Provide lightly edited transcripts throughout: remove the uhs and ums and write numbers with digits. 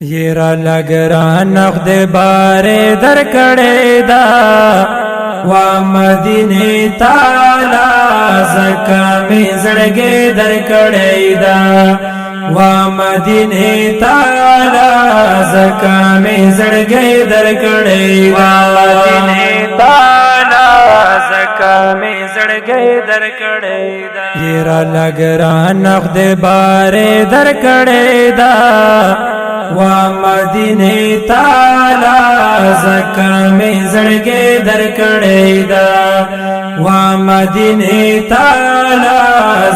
یرا لګران خدای بارے در کړه دا وا مدینه تعالی زکه می زړګي در کړه دا وا مدینه تعالی زکه می زړګي در کړه دا مدینه تعالی زکه می زړګي در کړه دا یرا لګران خدای بارے در کړه دا وا مدینه تعالی زکه می زړګي در کړه دا وا مدینه تعالی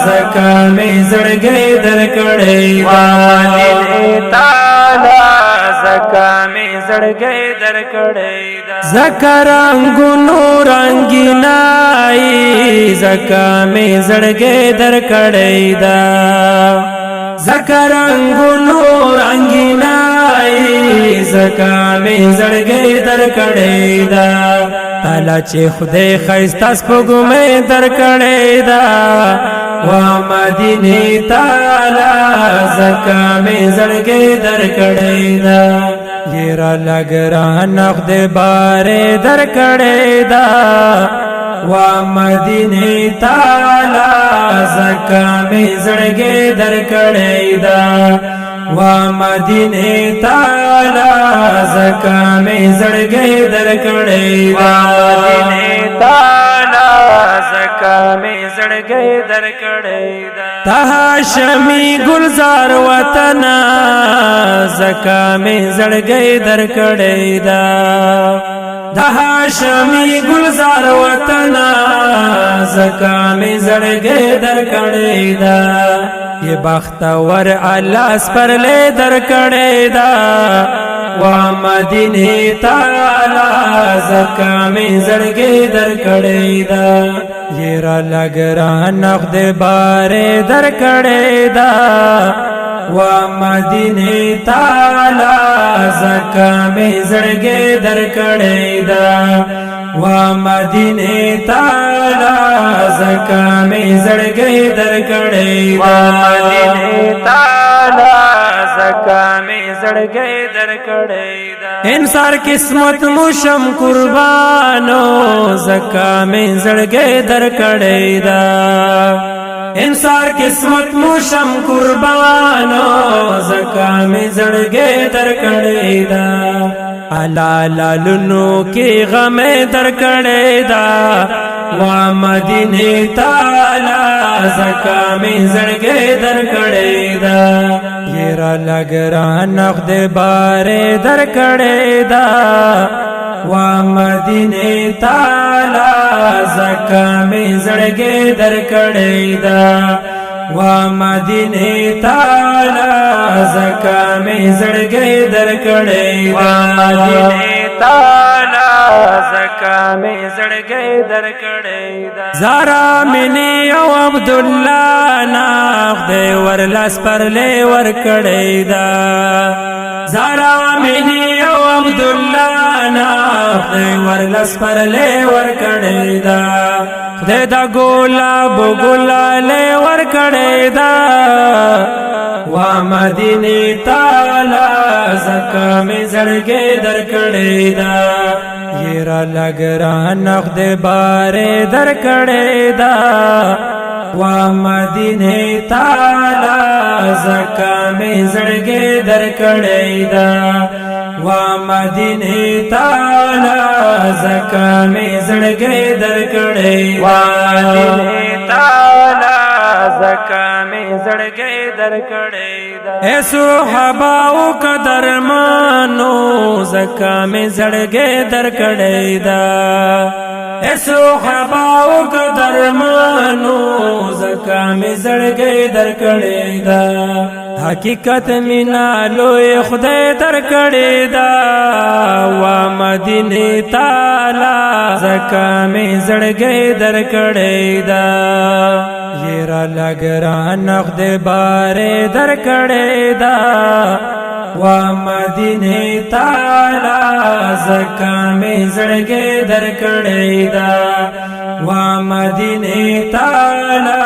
زکه می زړګي در کړه دا مدینه تعالی زکه می زړګي در کړه دا زکه رنگونو رنگینای زکه می زړګي در کړه دا زکه رنگونو رنگینای زکه می زړګي در کړه دا تعالی چې خدای خیستا سپوږمۍ در کړه دا وا مدینه تعالی زکه می زړګي در کړه دا یرا لګران خدای بارے در کړه دا وا مدینه تعالی زکه می زړګي در کړه دا وا مدینه تعالی زکه می زړګي در کړه دا مدینه تعالی زکه می زړګي در کړه دا هاشمی گلزار وطن زکه می زړګي در کړه دا هاشمی گلزار وطن زکه می زړګي در کړه دا یہ بختور الله سپرلے در کړه دا وا مدینه تعالی زکه می زړګي در کړه دا یرا لګران خدای بارے در کړه دا وا مدینه تعالی زکه می زړګي در کړه دا وا مدینه تعالی زکه می زړګي در کړه دا مدینه تعالی زکه می زړګي در کړه دا انصار قسمت موشم قربانو زکه می زړګي در کړه دا انصار قسمت موشم قربانو زکه می زړګي در کړه دا الا لالونو کی غم در کړه دا وا مدینه تعالی زکه می زړګي در کړه دا یرا لګران خدای بارے در کړه دا وا مدینه تعالی زکه می زړګي در کړه دا وا مدینه تعالی زکه می زړګي در کړه دا مدینه تعالی زکه می زړګي در کړه دا زارا منی او عبد الله نا خدای ورلاس پرلې ور کړه دا زارا منی او عبد الله نا خدای ورلاس پرلې ور کړه دا خدای دا ګلاب ګلاله ور کړه دا وا مدینه تعالی زکه می زړګي در کړه دا یرا لګران خدای بارے در کړه دا وا مدینه تعالی زکه می زړګي در کړه دا وا مدینه تعالی زکه می زړګي در کړه وا مدینه تعالی زکه می زړګي در کړه دا اے صحابه قدر مانو زکه می زړګي در کړه دا اے صحابه قدر مانو زکه می زړګي در کړه دا حقیقت مینا لوی خدای در کړه دا وا مدینه تعالی زکه می زړګي در کړه دا یرا لګران خدای بارے در کړه دا وا مدینه تعالی زکه می زړګي در کړه دا وا مدینه تعالی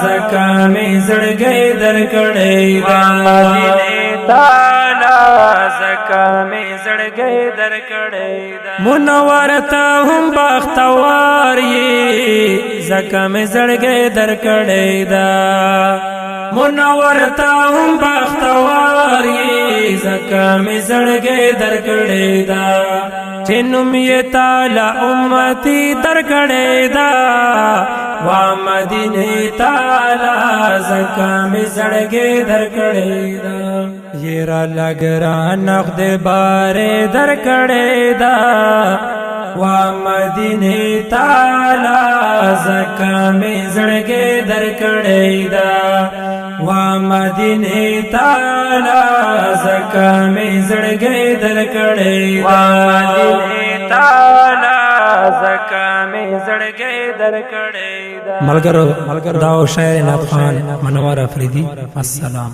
زکه می زړګي در کړه وا مدینه تعالی زړګي درکړې دا منور ته هم بختور یې زکه مې زړګي درکړې دا منور ته هم بختور یې زکه مې زړګي درکړې دا چې نوم یې تعالی امتی درکړې دا وا مدینه تعالی زکه مې زړګي درکړې دا یرا لګرا نقد بارے درکړې دا وا مدینه تعالی زکه مې زړګي درکړې دا وا مدینه تعالی زکه مې زړګي درکړې وا مدینه تعالی زکه مې زړګي درکړې دا ملګرو دا شاعر نعت خان منور افریدی السلام